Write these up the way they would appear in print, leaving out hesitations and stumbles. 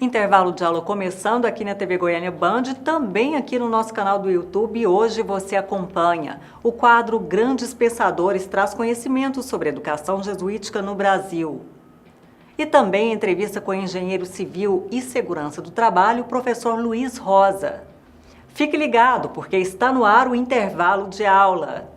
Intervalo de aula começando aqui na TV Goiânia Band, também aqui no nosso canal do YouTube. E hoje você acompanha o quadro Grandes Pensadores, traz conhecimento sobre educação jesuítica no Brasil. E também entrevista com o engenheiro civil e segurança do trabalho, o professor Luiz Rosa. Fique ligado, porque está no ar o intervalo de aula.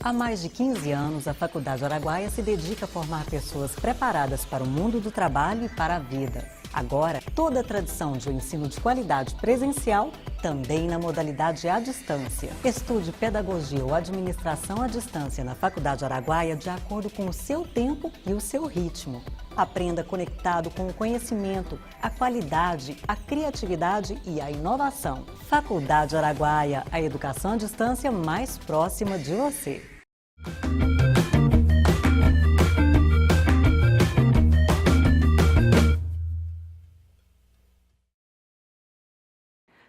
Há mais de 15 anos, a Faculdade Araguaia se dedica a formar pessoas preparadas para o mundo do trabalho e para a vida. Agora, toda a tradição de um ensino de qualidade presencial, também na modalidade à distância. Estude pedagogia ou administração à distância na Faculdade Araguaia de acordo com o seu tempo e o seu ritmo. Aprenda conectado com o conhecimento, a qualidade, a criatividade e a inovação. Faculdade Araguaia, a educação à distância mais próxima de você.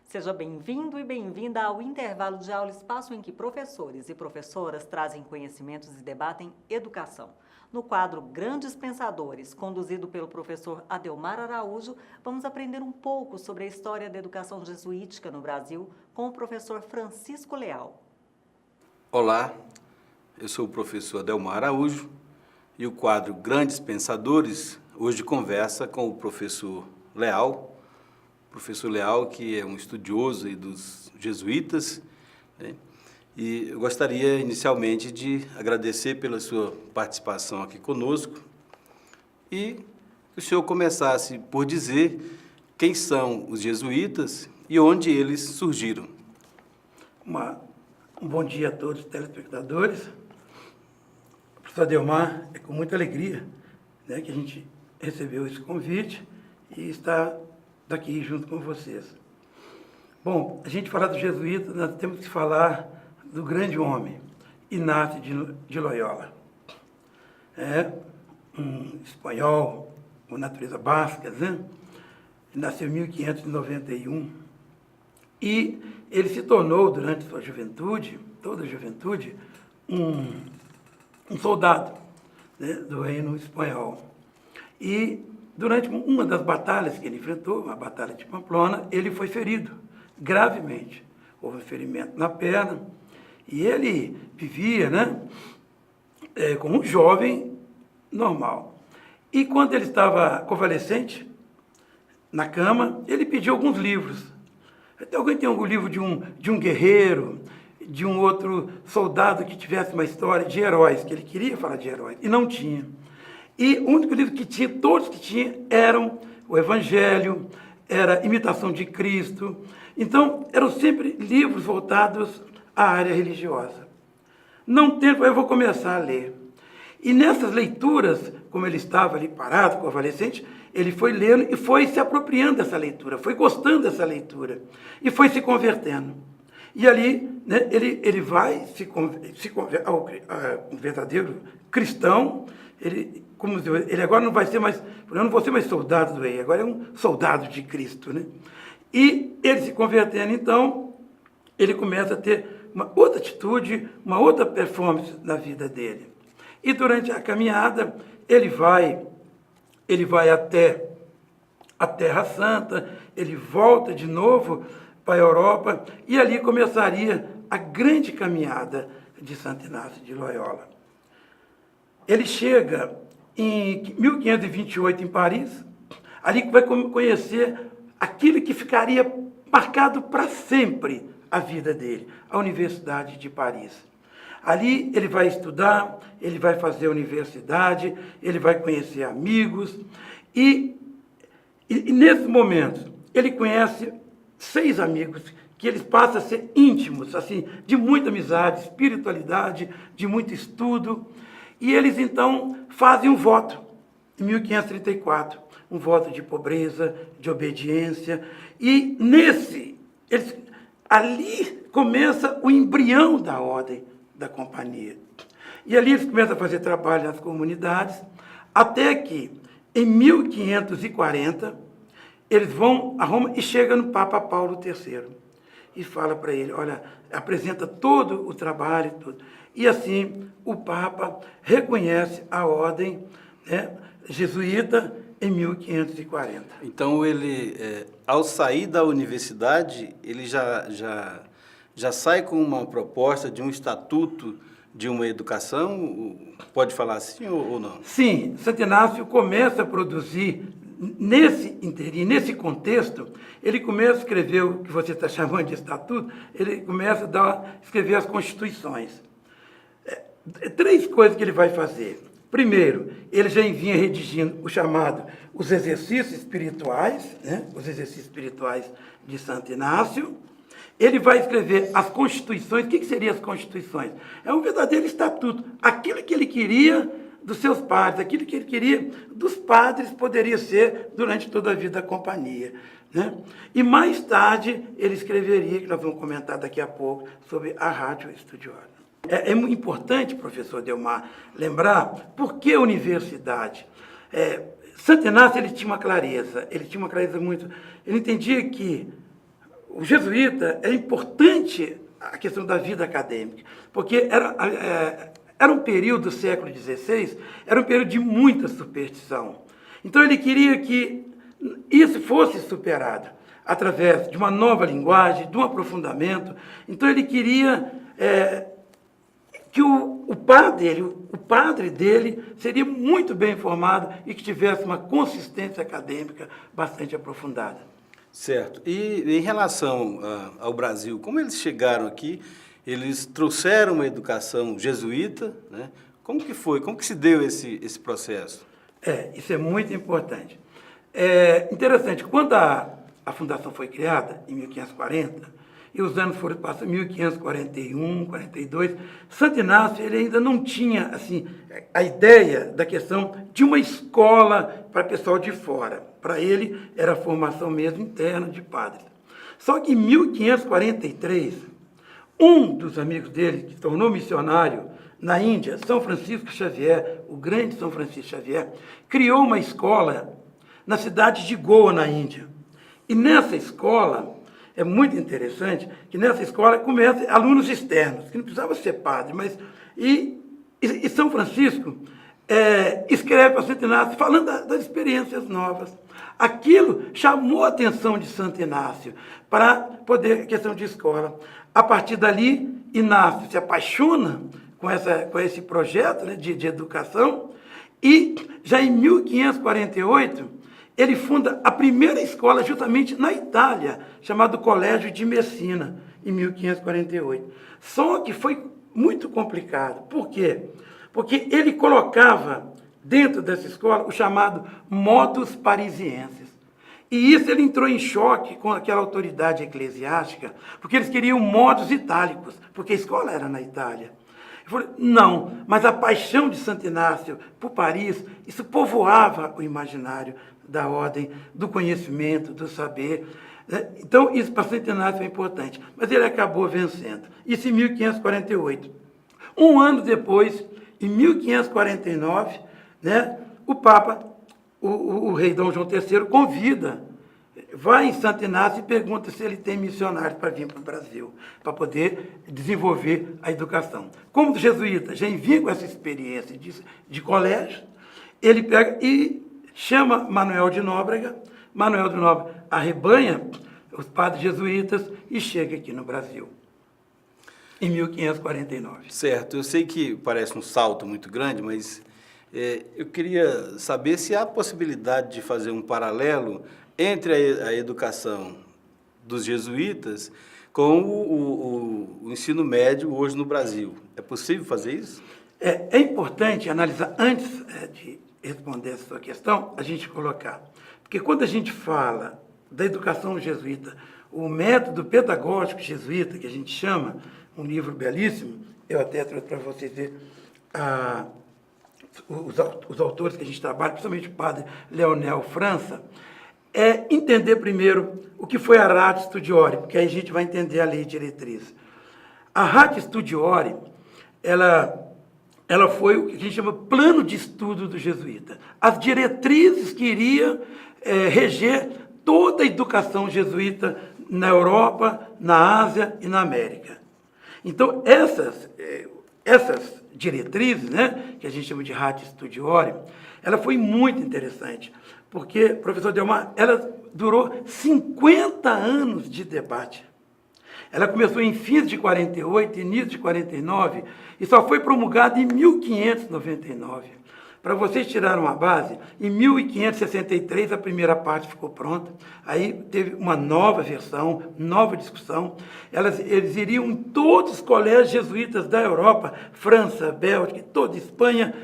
Seja bem-vindo e bem-vinda ao intervalo de aula, espaço em que professores e professoras trazem conhecimentos e debatem educação. No quadro Grandes Pensadores, conduzido pelo professor Adelmar Araújo, vamos aprender um pouco sobre a história da educação jesuítica no Brasil com o professor Francisco Leal. Olá, eu sou o professor Adelmar Araújo e o quadro Grandes Pensadores hoje conversa com o professor Leal. Professor Leal, que é um estudioso aí dos jesuítas, né? E eu gostaria inicialmente de agradecer pela sua participação aqui conosco e que o senhor começasse por dizer quem são os jesuítas e onde eles surgiram. Um bom dia a todos os telespectadores. Professor Adelmar, é com muita alegria, né, que a gente recebeu esse convite e está aqui junto com vocês. Bom, a gente falar do jesuíta, nós temos que falar do grande homem, Inácio de Loyola. É um espanhol com natureza basca, né? Nasceu em 1591 e ele se tornou, durante sua juventude, toda a juventude, um soldado, né, do reino espanhol. E durante uma das batalhas que ele enfrentou, a Batalha de Pamplona, ele foi ferido gravemente. Houve um ferimento na perna e ele vivia, né, como um jovem normal. E quando ele estava convalescente, na cama, ele pediu alguns livros. Alguém tem algum livro de um guerreiro, de um outro soldado que tivesse uma história de heróis, que ele queria falar de heróis, e não tinha. E o único livro que tinha, todos que tinha, eram o Evangelho, era Imitação de Cristo. Então, eram sempre livros voltados à área religiosa. Não tempo, eu vou começar a ler. E nessas leituras, como ele estava ali parado, convalescente, ele foi lendo e foi se apropriando dessa leitura, foi gostando dessa leitura e foi se convertendo. E ali, né, ele vai se converter ao verdadeiro cristão. Ele agora não vai ser mais, eu não vou ser mais soldado do rei, agora é um soldado de Cristo, né? E ele se convertendo, então, ele começa a ter uma outra atitude, uma outra performance na vida dele. E durante a caminhada, ele vai até a Terra Santa, ele volta de novo para a Europa, e ali começaria a grande caminhada de Santo Inácio de Loyola. Ele chega em 1528 em Paris, ali vai conhecer aquilo que ficaria marcado para sempre a vida dele, a Universidade de Paris. Ali ele vai estudar, ele vai fazer a universidade, ele vai conhecer amigos, e nesse momento ele conhece 6 amigos que eles passam a ser íntimos, assim, de muita amizade, espiritualidade, de muito estudo. E eles, então, fazem um voto, em 1534, um voto de pobreza, de obediência. E ali começa o embrião da ordem da companhia. E ali eles começam a fazer trabalho nas comunidades, até que, em 1540, eles vão a Roma e chegam no Papa Paulo III. E fala para ele, olha, apresenta todo o trabalho, tudo. E assim, o Papa reconhece a ordem, né, jesuíta em 1540. Então, ele, ao sair da universidade, ele já sai com uma proposta de um estatuto de uma educação? Pode falar assim ou não? Sim, Santo Inácio começa a produzir, nesse contexto, ele começa a escrever o que você está chamando de estatuto, ele começa a escrever as constituições. Três coisas que ele vai fazer. Primeiro, ele já vinha redigindo o chamado os exercícios espirituais, né? Os exercícios espirituais de Santo Inácio. Ele vai escrever as constituições. O que seriam as constituições? É um verdadeiro estatuto. Aquilo que ele queria dos seus padres, aquilo que ele queria dos padres poderia ser durante toda a vida da companhia, né? E mais tarde ele escreveria, que nós vamos comentar daqui a pouco, sobre a Ratio Studiorum. É muito importante, professor Delmar, lembrar por que a universidade. Santo Inácio ele tinha uma clareza muito. Ele entendia que o jesuíta é importante a questão da vida acadêmica, porque era um período do século XVI, era um período de muita superstição. Então ele queria que isso fosse superado através de uma nova linguagem, de um aprofundamento. Então ele queria que o padre dele seria muito bem informado e que tivesse uma consistência acadêmica bastante aprofundada. Certo. E em relação ao Brasil, como eles chegaram aqui, eles trouxeram uma educação jesuíta, né? Como que foi? Como que se deu esse processo? Isso é muito importante. Interessante, quando a fundação foi criada, em 1540, e os anos foram passando, 1541, 42, Santo Inácio ele ainda não tinha assim, a ideia da questão de uma escola para pessoal de fora. Para ele, era a formação mesmo interna de padres. Só que em 1543, um dos amigos dele, que se tornou missionário na Índia, São Francisco Xavier, o grande São Francisco Xavier, criou uma escola na cidade de Goa, na Índia. E nessa escola, é muito interessante que nessa escola começam alunos externos, que não precisavam ser padres, mas... E São Francisco escreve para Santo Inácio falando das experiências novas. Aquilo chamou a atenção de Santo Inácio para poder, questão de escola. A partir dali, Inácio se apaixona com esse projeto, né, de educação, e já em 1548, ele funda a primeira escola justamente na Itália, chamado Colégio de Messina, em 1548. Só que foi muito complicado. Por quê? Porque ele colocava dentro dessa escola o chamado modus parisienses. E isso ele entrou em choque com aquela autoridade eclesiástica, porque eles queriam modus itálicos, porque a escola era na Itália. Ele falou, não, mas a paixão de Santo Inácio por Paris, isso povoava o imaginário da ordem, do conhecimento, do saber. Então, isso para Santo Inácio é importante. Mas ele acabou vencendo. Isso em 1548. Um ano depois, em 1549, né, o Papa, o rei Dom João III, convida, vai em Santo Inácio e pergunta se ele tem missionários para vir para o Brasil, para poder desenvolver a educação. Como o jesuíta já vinha com essa experiência de colégio, ele pega e chama Manuel de Nóbrega arrebanha os padres jesuítas e chega aqui no Brasil, em 1549. Certo, eu sei que parece um salto muito grande, mas eu queria saber se há possibilidade de fazer um paralelo entre a educação dos jesuítas com o ensino médio hoje no Brasil. É possível fazer isso? É importante analisar, antes de responder essa sua questão, a gente colocar. Porque quando a gente fala da educação jesuíta, o método pedagógico jesuíta, que a gente chama, um livro belíssimo, eu até trouxe para vocês ver os autores que a gente trabalha, principalmente o padre Leonel França, é entender primeiro o que foi a Ratio Studiorum, porque aí a gente vai entender a lei diretriz. A Ratio Studiorum, ela foi o que a gente chama plano de estudo do jesuíta. As diretrizes que iria reger toda a educação jesuíta na Europa, na Ásia e na América. Então, essas diretrizes, né, que a gente chama de Ratio Studiorum, ela foi muito interessante, porque, professor Delmar, ela durou 50 anos de debate. Ela começou em fins de 48, início de 49, e só foi promulgada em 1599. Para vocês tirarem uma base, em 1563 a primeira parte ficou pronta, aí teve uma nova versão, nova discussão. Eles iriam em todos os colégios jesuítas da Europa, França, Bélgica, toda a Espanha,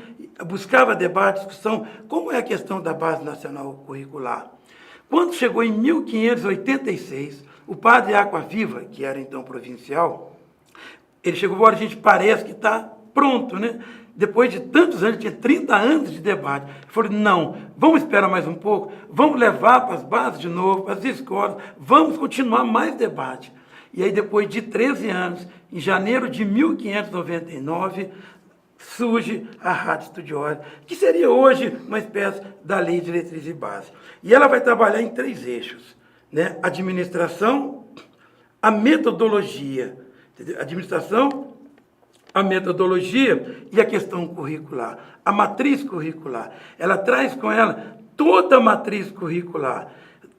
buscava debate, discussão, como é a questão da base nacional curricular. Quando chegou em 1586, o padre Aquaviva, que era então provincial, ele chegou e falou: a gente parece que está pronto, né? Depois de tantos anos, tinha 30 anos de debate. Ele falou: não, vamos esperar mais um pouco, vamos levar para as bases de novo, para as escolas, vamos continuar mais debate. E aí, depois de 13 anos, em janeiro de 1599, surge a Ratio Studiorum, que seria hoje uma espécie da Lei de Diretriz e Base. E ela vai trabalhar em 3 eixos, né? Administração, a metodologia, entendeu? Administração, a metodologia e a questão curricular, a matriz curricular. Ela traz com ela toda a matriz curricular,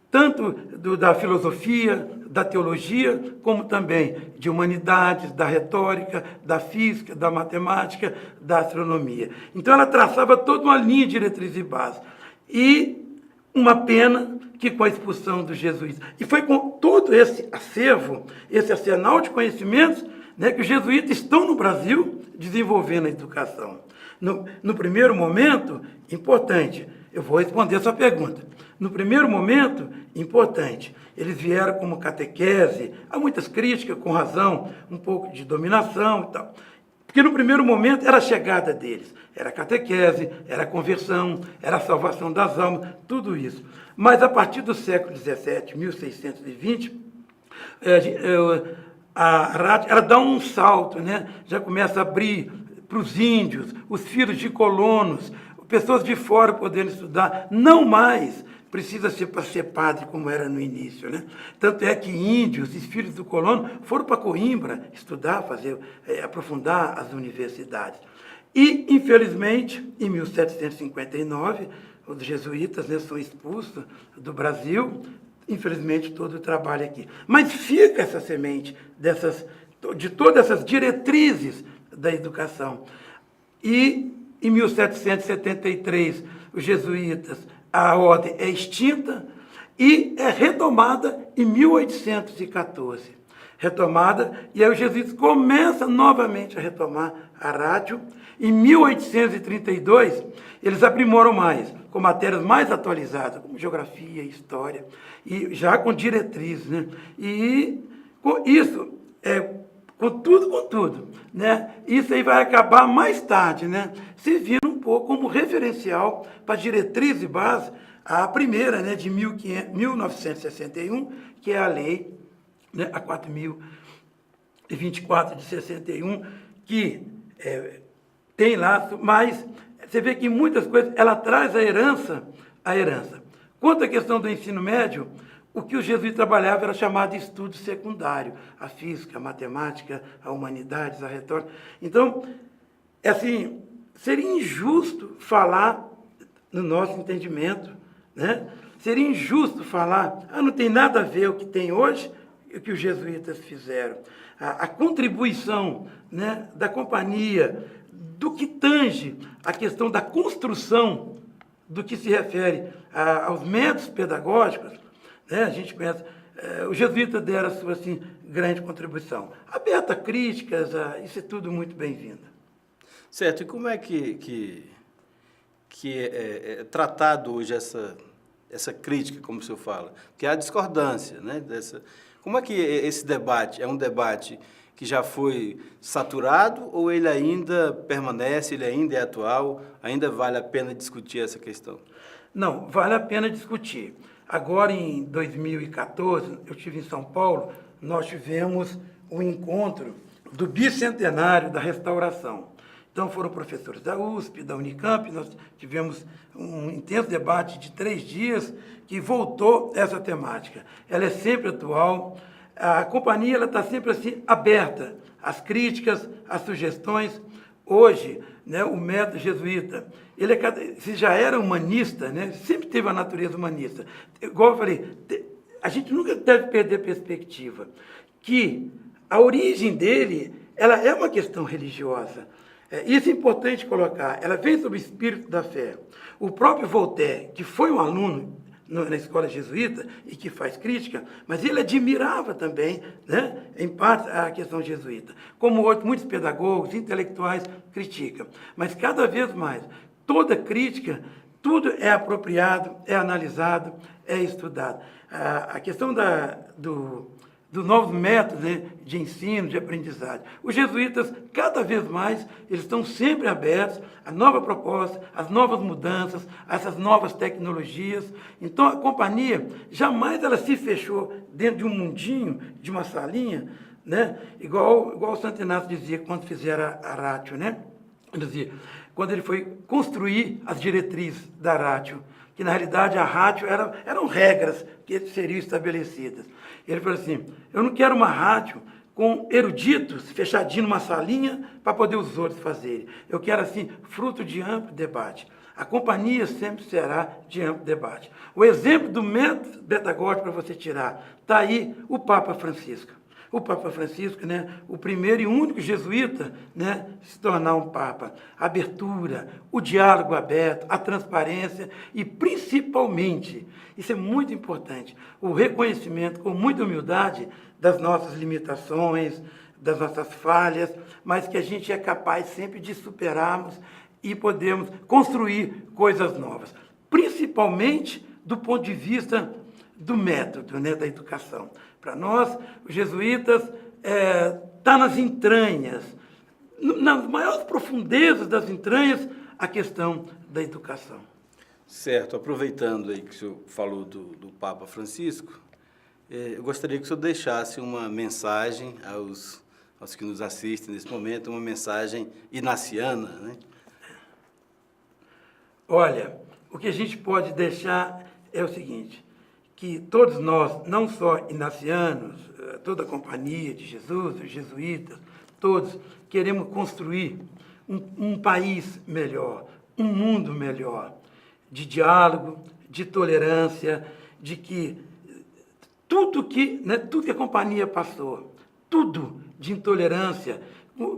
tanto da filosofia, da teologia, como também de humanidades, da retórica, da física, da matemática, da astronomia. Então, ela traçava toda uma linha de diretriz e base. E uma pena que, com a expulsão dos jesuítas, e foi com todo esse acervo, esse arsenal de conhecimentos, né, que os jesuítas estão no Brasil desenvolvendo a educação. No primeiro momento, importante, eu vou responder a sua pergunta. No primeiro momento, importante, eles vieram como catequese, há muitas críticas, com razão, um pouco de dominação e tal. Porque no primeiro momento era a chegada deles, era a catequese, era a conversão, era a salvação das almas, tudo isso. Mas a partir do século XVII, 1620, a Ratio, ela dá um salto, né? Já começa a abrir para os índios, os filhos de colonos, pessoas de fora podendo estudar, não mais precisa ser para ser padre como era no início, né? Tanto é que índios e filhos do colono foram para Coimbra estudar, aprofundar as universidades. E, infelizmente, em 1759, os jesuítas, né, são expulsos do Brasil. Infelizmente, todo o trabalho aqui. Mas fica essa semente de todas essas diretrizes da educação. E, em 1773, os jesuítas, a ordem é extinta e é retomada em 1814. Retomada, e aí os jesuítas começam novamente a retomar a Ratio. Em 1832, eles aprimoram mais, com matérias mais atualizadas, como geografia, história, e já com diretrizes, né? E com isso, com tudo, né? Isso aí vai acabar mais tarde, né? Servindo um pouco como referencial para diretriz e base, a primeira, né, de 1961, que é a lei, né, a 4.024 de 61, que tem lá, mas você vê que em muitas coisas ela traz a herança. Quanto à questão do ensino médio, o que os jesuítas trabalhavam era chamado de estudo secundário, a física, a matemática, a humanidades, a retórica. Então, assim, seria injusto falar, no nosso entendimento, né? Seria injusto falar, não tem nada a ver o que tem hoje e o que os jesuítas fizeram. A contribuição, né, da companhia, do que tange a questão da construção, do que se refere aos métodos pedagógicos, né, a gente conhece, os jesuítas deram a sua assim, grande contribuição. Aberta a críticas, isso é tudo muito bem-vindo. Certo, e como é que é tratado hoje essa crítica, como o senhor fala? Que é a discordância, né? Como é que esse debate é um debate que já foi saturado ou ele ainda permanece, ele ainda é atual, ainda vale a pena discutir essa questão? Não, vale a pena discutir. Agora, em 2014, eu estive em São Paulo, nós tivemos um encontro do bicentenário da restauração. Então, foram professores da USP, da Unicamp, nós tivemos um intenso debate de 3 dias que voltou essa temática. Ela é sempre atual, a companhia está sempre assim, aberta às críticas, às sugestões. Hoje, né, o método jesuíta, se já era humanista, né, sempre teve a natureza humanista. Igual eu falei, a gente nunca deve perder a perspectiva que a origem dele, ela é uma questão religiosa. Isso é importante colocar. Ela vem sob o espírito da fé. O próprio Voltaire, que foi um aluno na escola jesuíta e que faz crítica, mas ele admirava também, né, em parte, a questão jesuíta. Como muitos pedagogos, intelectuais criticam. Mas cada vez mais, toda crítica, tudo é apropriado, é analisado, é estudado. A questão dos novos métodos, né, de ensino, de aprendizagem. Os jesuítas, cada vez mais, eles estão sempre abertos a nova proposta, às novas mudanças, a essas novas tecnologias. Então, a companhia, jamais ela se fechou dentro de um mundinho, de uma salinha, né, igual o Santo Inácio dizia quando fizeram a Ratio, né? Ele dizia, quando ele foi construir as diretrizes da Ratio, que na realidade a Ratio eram regras que seriam estabelecidas. Ele falou assim, eu não quero uma rádio com eruditos fechadinho numa salinha para poder os outros fazerem. Eu quero, assim, fruto de amplo debate. A companhia sempre será de amplo debate. O exemplo do método pedagógico para você tirar, está aí o Papa Francisco. O Papa Francisco, né, o primeiro e único jesuíta, né, se tornar um Papa. A abertura, o diálogo aberto, a transparência e, principalmente, isso é muito importante, o reconhecimento com muita humildade das nossas limitações, das nossas falhas, mas que a gente é capaz sempre de superarmos e podemos construir coisas novas, principalmente do ponto de vista do método, né, da educação. Para nós, os jesuítas, está nas entranhas, nas maiores profundezas das entranhas, a questão da educação. Certo. Aproveitando aí que o senhor falou do Papa Francisco, eu gostaria que o senhor deixasse uma mensagem aos que nos assistem nesse momento, uma mensagem inaciana, né? Olha, o que a gente pode deixar é o seguinte, que todos nós, não só inacianos, toda a companhia de Jesus, os jesuítas, todos queremos construir um país melhor, um mundo melhor, de diálogo, de tolerância, de que tudo que a companhia passou, tudo de intolerância,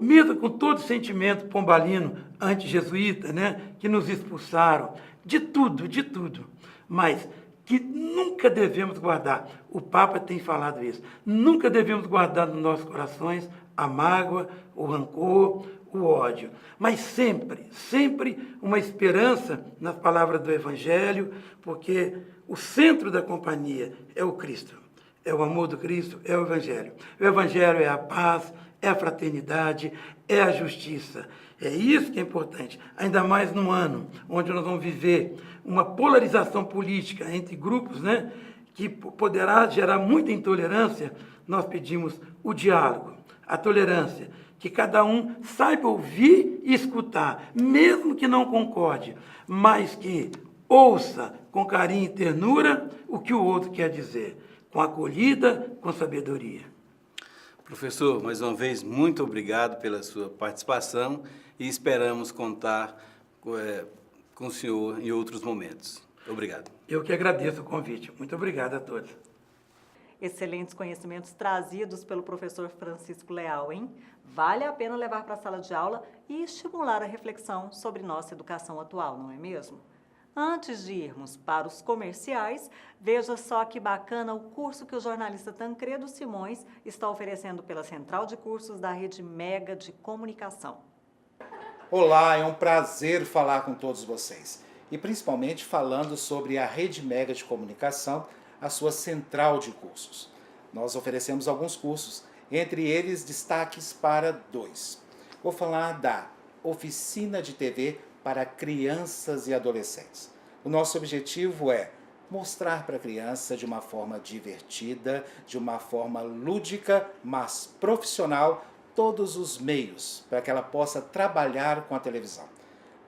mesmo com todo o sentimento pombalino anti-jesuíta, né, que nos expulsaram, de tudo, mas que nunca devemos guardar, o Papa tem falado isso, nunca devemos guardar nos nossos corações a mágoa, o rancor, o ódio, mas sempre uma esperança nas palavras do Evangelho, porque o centro da companhia é o Cristo, é o amor do Cristo, é o Evangelho. O Evangelho é a paz, é a fraternidade, é a justiça. É isso que é importante, ainda mais num ano onde nós vamos viver uma polarização política entre grupos, né, que poderá gerar muita intolerância. Nós pedimos o diálogo, a tolerância, que cada um saiba ouvir e escutar, mesmo que não concorde, mas que ouça com carinho e ternura o que o outro quer dizer, com acolhida, com sabedoria. Professor, mais uma vez, muito obrigado pela sua participação e esperamos contar com o senhor em outros momentos. Obrigado. Eu que agradeço o convite. Muito obrigado a todos. Excelentes conhecimentos trazidos pelo professor Francisco Leal, hein? Vale a pena levar para a sala de aula e estimular a reflexão sobre nossa educação atual, não é mesmo? Antes de irmos para os comerciais, veja só que bacana o curso que o jornalista Tancredo Simões está oferecendo pela Central de Cursos da Rede Mega de Comunicação. Olá, é um prazer falar com todos vocês. E principalmente falando sobre a Rede Mega de Comunicação, a sua central de cursos. Nós oferecemos alguns cursos, entre eles destaques para 2. Vou falar da Oficina de TV para crianças e adolescentes. O nosso objetivo é mostrar para a criança de uma forma divertida, de uma forma lúdica, mas profissional, todos os meios para que ela possa trabalhar com a televisão,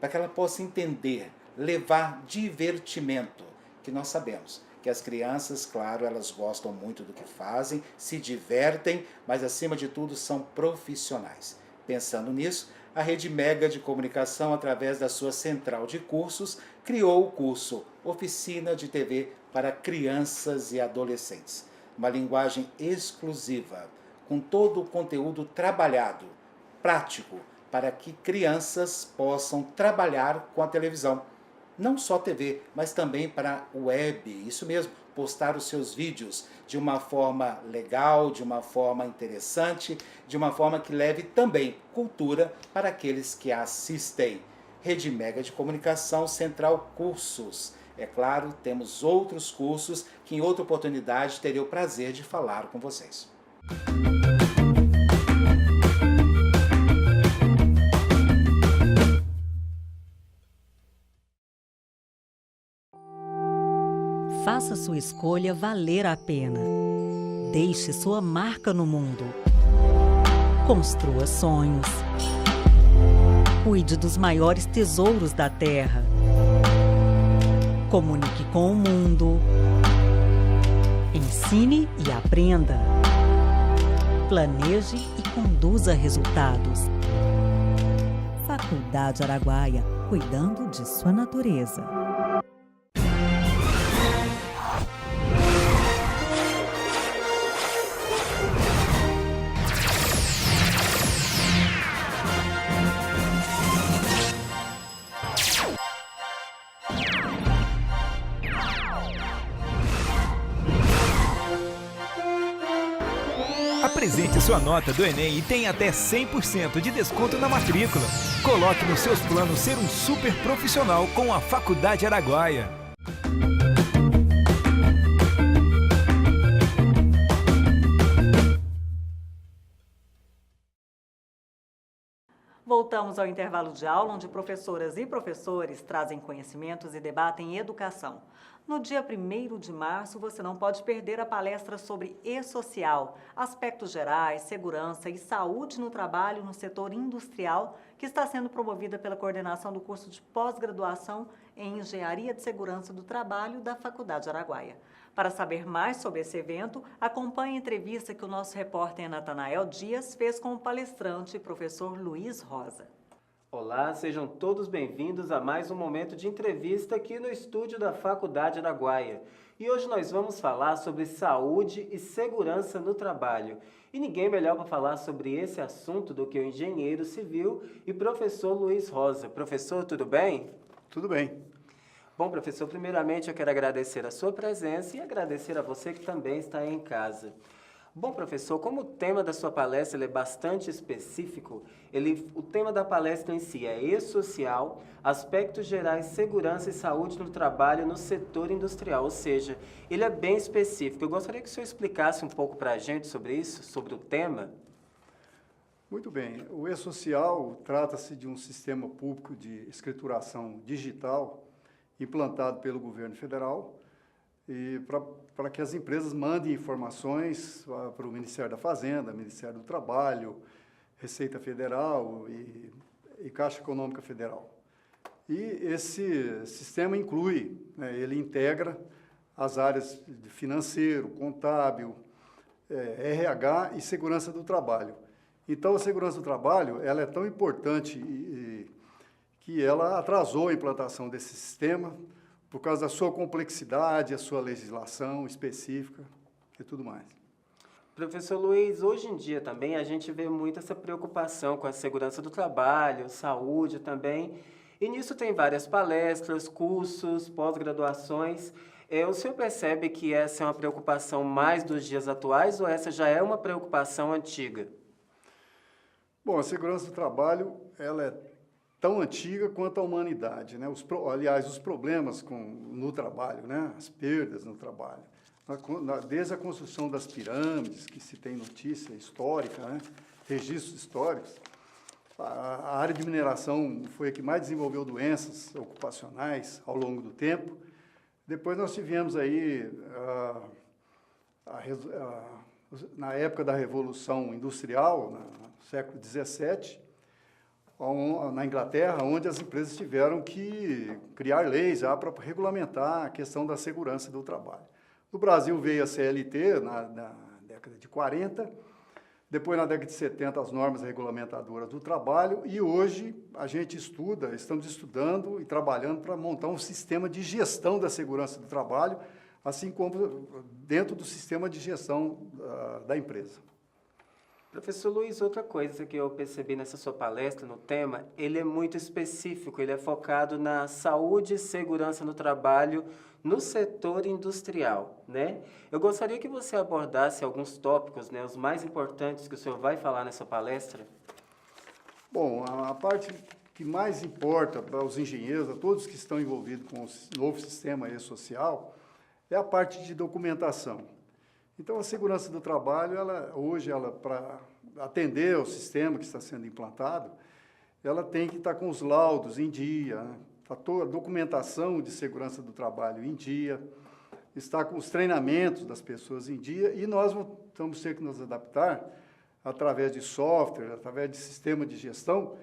para que ela possa entender, levar divertimento, que nós sabemos que as crianças, claro, elas gostam muito do que fazem, se divertem, mas acima de tudo são profissionais. Pensando nisso, a Rede Mega de Comunicação, através da sua central de cursos, criou o curso Oficina de TV para Crianças e Adolescentes. Uma linguagem exclusiva, com todo o conteúdo trabalhado, prático, para que crianças possam trabalhar com a televisão. Não só TV, mas também para web, isso mesmo, postar os seus vídeos de uma forma legal, de uma forma interessante, de uma forma que leve também cultura para aqueles que a assistem. Rede Mega de Comunicação Central Cursos. É claro, temos outros cursos que em outra oportunidade terei o prazer de falar com vocês. Faça sua escolha valer a pena. Deixe sua marca no mundo. Construa sonhos. Cuide dos maiores tesouros da terra. Comunique com o mundo. Ensine e aprenda. Planeje e conduza resultados. Faculdade Araguaia, cuidando de sua natureza. Apresente sua nota do Enem e tenha até 100% de desconto na matrícula. Coloque nos seus planos ser um super profissional com a Faculdade Araguaia. Voltamos ao intervalo de aula, onde professoras e professores trazem conhecimentos e debatem educação. No dia 1º de março, você não pode perder a palestra sobre E-Social, aspectos gerais, segurança e saúde no trabalho no setor industrial, que está sendo promovida pela coordenação do curso de pós-graduação em Engenharia de Segurança do Trabalho da Faculdade Araguaia. Para saber mais sobre esse evento, acompanhe a entrevista que o nosso repórter Natanael Dias fez com o palestrante, professor Luiz Rosa. Olá, sejam todos bem-vindos a mais um momento de entrevista aqui no estúdio da Faculdade Araguaia. E hoje nós vamos falar sobre saúde e segurança no trabalho. E ninguém melhor para falar sobre esse assunto do que o engenheiro civil e professor Luiz Rosa. Professor, tudo bem? Tudo bem. Bom, professor, primeiramente eu quero agradecer a sua presença e agradecer a você que também está aí em casa. Bom, professor, como o tema da sua palestra ele é bastante específico, o tema da palestra em si é E-Social, aspectos gerais, segurança e saúde no trabalho no setor industrial, ou seja, ele é bem específico. Eu gostaria que o senhor explicasse um pouco para a gente sobre isso, sobre o tema. Muito bem. O E-Social trata-se de um sistema público de escrituração digital implantado pelo governo federal, e para que as empresas mandem informações para o Ministério da Fazenda, Ministério do Trabalho, Receita Federal e Caixa Econômica Federal. E esse sistema inclui, ele integra as áreas de financeiro, contábil, RH e segurança do trabalho. Então, a segurança do trabalho ela é tão importante que ela atrasou a implantação desse sistema, por causa da sua complexidade, a sua legislação específica e tudo mais. Professor Luiz, hoje em dia também a gente vê muito essa preocupação com a segurança do trabalho, saúde também, e nisso tem várias palestras, cursos, pós-graduações. O senhor percebe que essa é uma preocupação mais dos dias atuais ou essa já é uma preocupação antiga? Bom, a segurança do trabalho ela é tão antiga quanto a humanidade, né? Aliás, os problemas no trabalho, né? As perdas no trabalho. Desde a construção das pirâmides, que se tem notícia histórica, né? Registros históricos, a área de mineração foi a que mais desenvolveu doenças ocupacionais ao longo do tempo. Depois nós tivemos aí na época da Revolução Industrial, no século XVII, na Inglaterra, onde as empresas tiveram que criar leis para regulamentar a questão da segurança do trabalho. No Brasil veio a CLT na década de 40, depois na década de 70 as normas regulamentadoras do trabalho e hoje a gente estamos estudando e trabalhando para montar um sistema de gestão da segurança do trabalho, assim como dentro do sistema de gestão da empresa. Professor Luiz, outra coisa que eu percebi nessa sua palestra, no tema, ele é muito específico, ele é focado na saúde e segurança no trabalho no setor industrial, né? Eu gostaria que você abordasse alguns tópicos, né, os mais importantes que o senhor vai falar nessa palestra. Bom, a parte que mais importa para os engenheiros, a todos que estão envolvidos com o novo sistema e-social, é a parte de documentação. Então, a segurança do trabalho, hoje, para atender ao sistema que está sendo implantado, ela tem que estar com os laudos em dia, né? A documentação de segurança do trabalho em dia, está com os treinamentos das pessoas em dia, e nós vamos ter que nos adaptar através de software, através de sistema de gestão,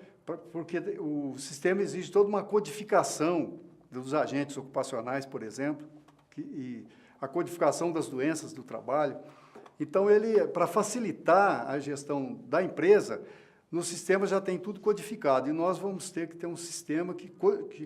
porque o sistema exige toda uma codificação dos agentes ocupacionais, por exemplo, e a codificação das doenças do trabalho. Então, para facilitar a gestão da empresa, no sistema já tem tudo codificado, e nós vamos ter que ter um sistema que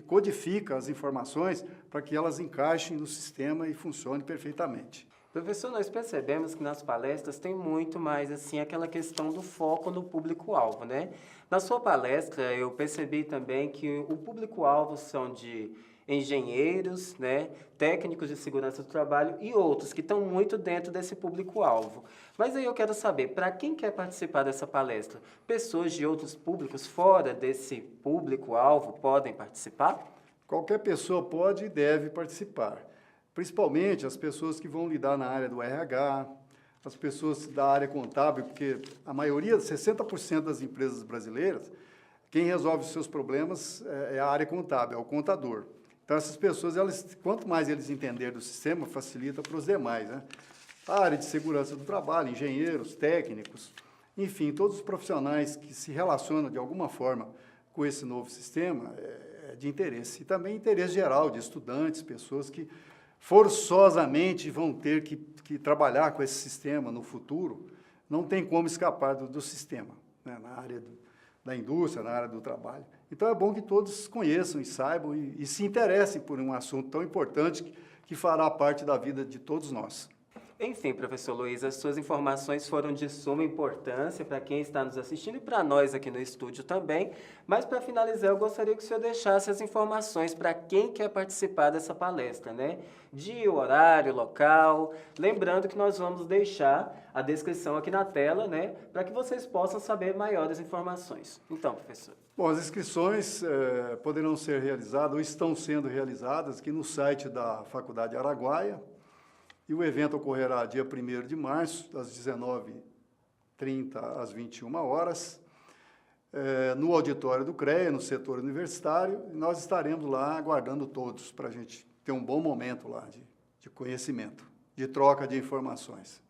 codifica as informações para que elas encaixem no sistema e funcionem perfeitamente. Professor, nós percebemos que nas palestras tem muito mais, assim, aquela questão do foco no público-alvo, né? Na sua palestra, eu percebi também que o público-alvo são de engenheiros, né, técnicos de segurança do trabalho e outros que estão muito dentro desse público-alvo. Mas aí eu quero saber, para quem quer participar dessa palestra, pessoas de outros públicos fora desse público-alvo podem participar? Qualquer pessoa pode e deve participar, principalmente as pessoas que vão lidar na área do RH, as pessoas da área contábil, porque a maioria, 60% das empresas brasileiras, quem resolve os seus problemas é a área contábil, é o contador. Então, essas pessoas, quanto mais eles entenderem do sistema, facilita para os demais, né? A área de segurança do trabalho, engenheiros, técnicos, enfim, todos os profissionais que se relacionam de alguma forma com esse novo sistema é de interesse. E também interesse geral de estudantes, pessoas que forçosamente vão ter que trabalhar com esse sistema no futuro, não tem como escapar do sistema, né? Na área da indústria, na área do trabalho. Então, é bom que todos conheçam e saibam e se interessem por um assunto tão importante que fará parte da vida de todos nós. Enfim, professor Luiz, as suas informações foram de suma importância para quem está nos assistindo e para nós aqui no estúdio também. Mas, para finalizar, eu gostaria que o senhor deixasse as informações para quem quer participar dessa palestra, né? Dia, horário, local. Lembrando que nós vamos deixar a descrição aqui na tela, né? Para que vocês possam saber maiores informações. Então, professor. Bom, as inscrições poderão ser realizadas ou estão sendo realizadas aqui no site da Faculdade Araguaia. E o evento ocorrerá dia 1º de março, das 19h30 às 21 horas, no auditório do CREA, no setor universitário, e nós estaremos lá aguardando todos para a gente ter um bom momento lá de conhecimento, de troca de informações.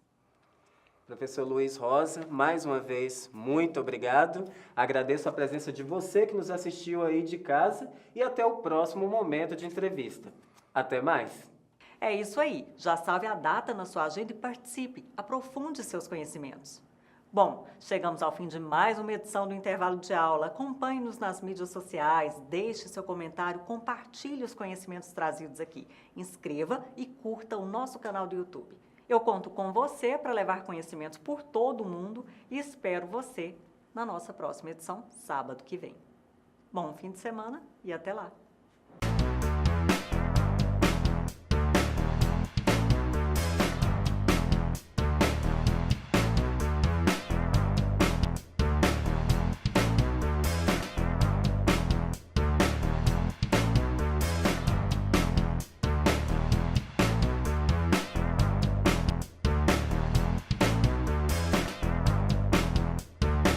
Professor Luiz Rosa, mais uma vez, muito obrigado. Agradeço a presença de você que nos assistiu aí de casa e até o próximo momento de entrevista. Até mais! É isso aí. Já salve a data na sua agenda e participe. Aprofunde seus conhecimentos. Bom, chegamos ao fim de mais uma edição do Intervalo de Aula. Acompanhe-nos nas mídias sociais, deixe seu comentário, compartilhe os conhecimentos trazidos aqui. Inscreva e curta o nosso canal do YouTube. Eu conto com você para levar conhecimentos por todo o mundo e espero você na nossa próxima edição, sábado que vem. Bom fim de semana e até lá!